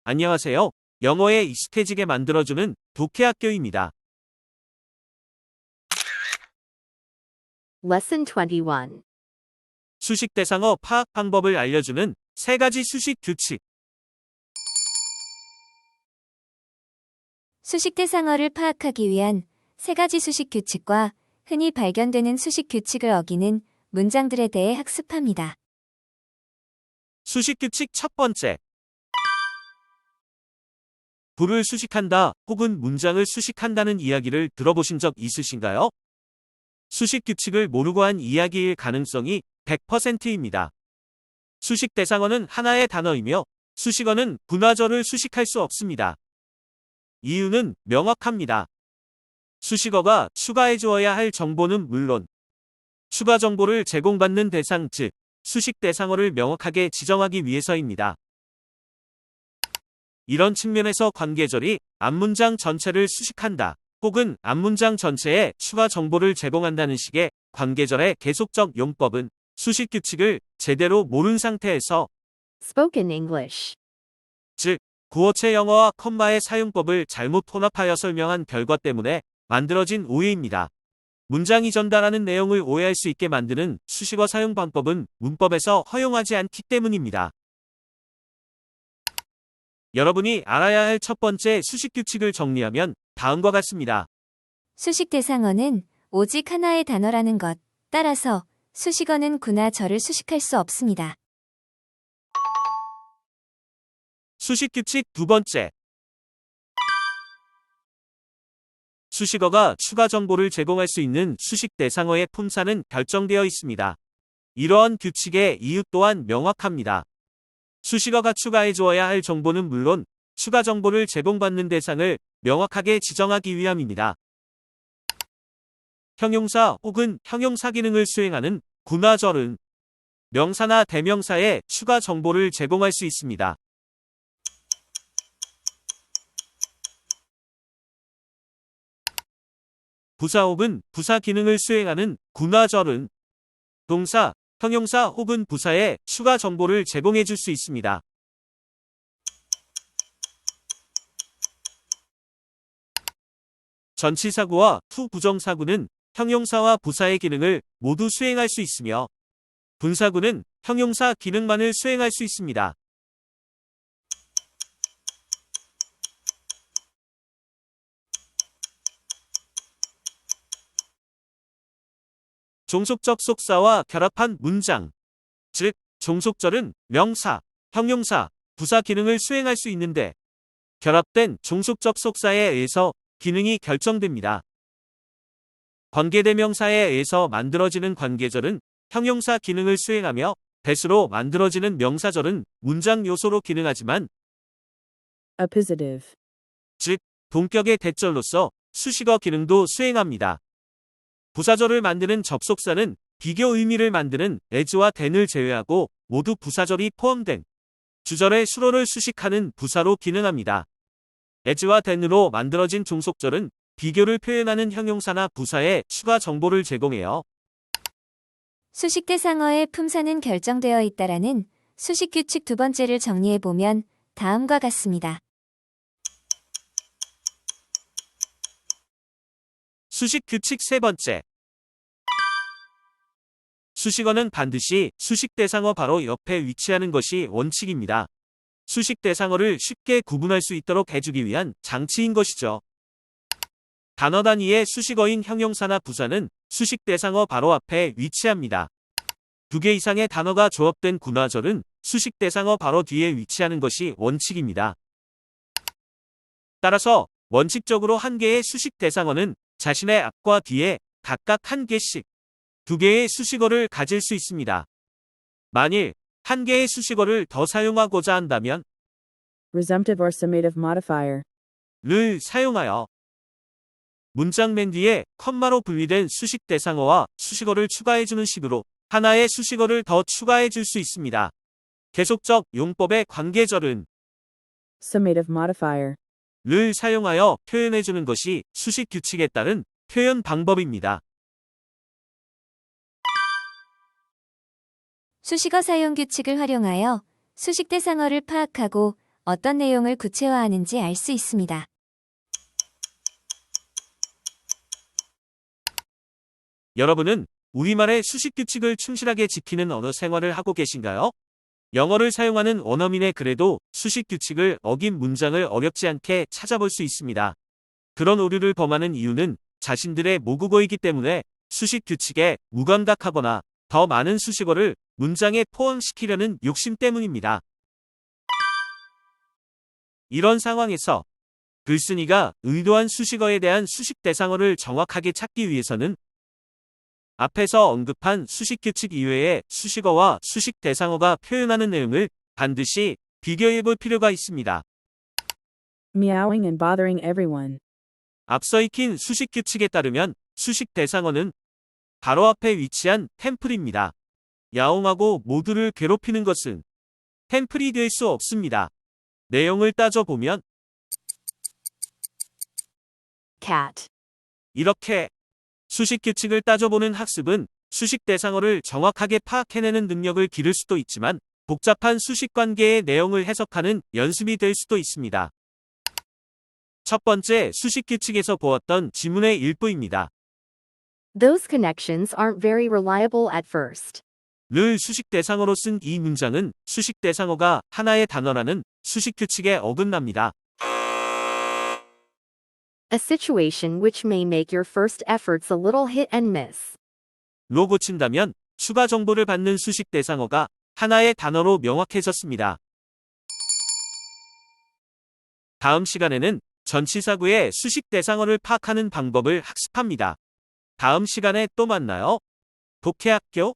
안녕하세요. 영어에 익숙해지게 만들어주는 독해학교입니다. Lesson 21. 수식 대상어 파악 방법을 알려주는 세 가지 수식 규칙. 수식 대상어를 파악하기 위한 세 가지 수식 규칙과 흔히 발견되는 수식 규칙을 어기는 문장들에 대해 학습합니다. 수식 규칙 첫 번째. 부를 수식한다 혹은 문장을 수식한다는 이야기를 들어보신 적 있으신가요? 수식 규칙을 모르고 한 이야기일 가능성이 100%입니다. 수식 대상어는 하나의 단어이며 수식어는 분화절을 수식할 수 없습니다. 이유는 명확합니다. 수식어가 추가해 주어야 할 정보는 물론 추가 정보를 제공받는 대상 즉 수식 대상어를 명확하게 지정하기 위해서입니다. 이런 측면에서 관계절이 앞문장 전체를 수식한다 혹은 앞문장 전체에 추가 정보를 제공한다는 식의 관계절의 계속적 용법은 수식 규칙을 제대로 모른 상태에서 Spoken English. 즉 구어체 영어와 컴마의 사용법을 잘못 혼합하여 설명한 결과 때문에 만들어진 오해입니다. 문장이 전달하는 내용을 오해할 수 있게 만드는 수식어 사용 방법은 문법에서 허용하지 않기 때문입니다. 여러분이 알아야 할 첫 번째 수식 규칙을 정리하면 다음과 같습니다. 수식 대상어는 오직 하나의 단어라는 것. 따라서 수식어는 구나 절을 수식할 수 없습니다. 수식 규칙 두 번째. 수식어가 추가 정보를 제공할 수 있는 수식 대상어의 품사는 결정되어 있습니다. 이러한 규칙의 이유 또한 명확합니다. 수식어가 추가해 주어야 할 정보는 물론 추가 정보를 제공받는 대상을 명확하게 지정하기 위함입니다. 형용사 혹은 형용사 기능을 수행하는 구나절은 명사나 대명사에 추가 정보를 제공할 수 있습니다. 부사 혹은 부사 기능을 수행하는 구나절은 동사, 형용사 혹은 부사에 추가 정보를 제공해 줄 수 있습니다. 전치사구와 투부정사구는 형용사와 부사의 기능을 모두 수행할 수 있으며 분사구는 형용사 기능만을 수행할 수 있습니다. 종속적 속사와 결합한 문장, 즉 종속절은 명사, 형용사, 부사 기능을 수행할 수 있는데 결합된 종속적 속사에 의해서 기능이 결정됩니다. 관계대명사에 의해서 만들어지는 관계절은 형용사 기능을 수행하며 대수로 만들어지는 명사절은 문장 요소로 기능하지만 Appositive. 즉 동격의 대절로서 수식어 기능도 수행합니다. 부사절을 만드는 접속사는 비교 의미를 만드는 as와 then을 제외하고 모두 부사절이 포함된 주절의 수로를 수식하는 부사로 기능합니다. as와 then으로 만들어진 종속절은 비교를 표현하는 형용사나 부사에 추가 정보를 제공해요. 수식 대상어의 품사는 결정되어 있다라는 수식 규칙 두 번째를 정리해 보면 다음과 같습니다. 수식 규칙 세 번째. 수식어는 반드시 수식 대상어 바로 옆에 위치하는 것이 원칙입니다. 수식 대상어를 쉽게 구분할 수 있도록 해주기 위한 장치인 것이죠. 단어 단위의 수식어인 형용사나 부사는 수식 대상어 바로 앞에 위치합니다. 2개 이상의 단어가 조합된 구나절은 수식 대상어 바로 뒤에 위치하는 것이 원칙입니다. 따라서 원칙적으로 한 개의 수식 대상어는 자신의 앞과 뒤에 각각 한 개씩 2개의 수식어를 가질 수 있습니다. 만일 한 개의 수식어를 더 사용하고자 한다면 Resumptive or summative modifier. 를 사용하여 문장 맨 뒤에 컴마로 분리된 수식 대상어와 수식어를 추가해주는 식으로 하나의 수식어를 더 추가해 줄 수 있습니다. 계속적 용법의 관계절은 Summative modifier. 를 사용하여 표현해주는 것이 수식 규칙에 따른 표현 방법입니다. 수식어 사용 규칙을 활용하여 수식 대상어를 파악하고 어떤 내용을 구체화하는지 알 수 있습니다. 여러분은 우리말의 수식 규칙을 충실하게 지키는 언어 생활을 하고 계신가요? 영어를 사용하는 원어민의 글에도 수식 규칙을 어긴 문장을 어렵지 않게 찾아볼 수 있습니다. 그런 오류를 범하는 이유는 자신들의 모국어이기 때문에 수식 규칙에 무감각하거나 더 많은 수식어를 문장에 포함시키려는 욕심 때문입니다. 이런 상황에서 글쓴이가 의도한 수식어에 대한 수식 대상어를 정확하게 찾기 위해서는 앞에서 언급한 수식 규칙 이외의 수식어와 수식 대상어가 표현하는 내용을 반드시 비교해 볼 필요가 있습니다. Meowing and bothering everyone. 앞서 익힌 수식 규칙에 따르면 수식 대상어는 바로 앞에 위치한 템플입니다. 야옹하고 모두를 괴롭히는 것은 템플이 될 수 없습니다. 내용을 따져보면 cat, 이렇게 수식 규칙을 따져보는 학습은 수식 대상어를 정확하게 파악해내는 능력을 기를 수도 있지만 복잡한 수식 관계의 내용을 해석하는 연습이 될 수도 있습니다. 첫 번째 수식 규칙에서 보았던 지문의 일부입니다. Those connections aren't very reliable at first. 를 수식 대상어로 쓴 이 문장은 수식 대상어가 하나의 단어라는 수식 규칙에 어긋납니다. A situation which may make your first efforts a little hit and miss. 로 고친다면 추가 정보를 받는 수식 대상어가 하나의 단어로 명확해졌습니다. 다음 시간에는 전치사구의 수식 대상어를 파악하는 방법을 학습합니다. 다음 시간에 또 만나요. 독해학교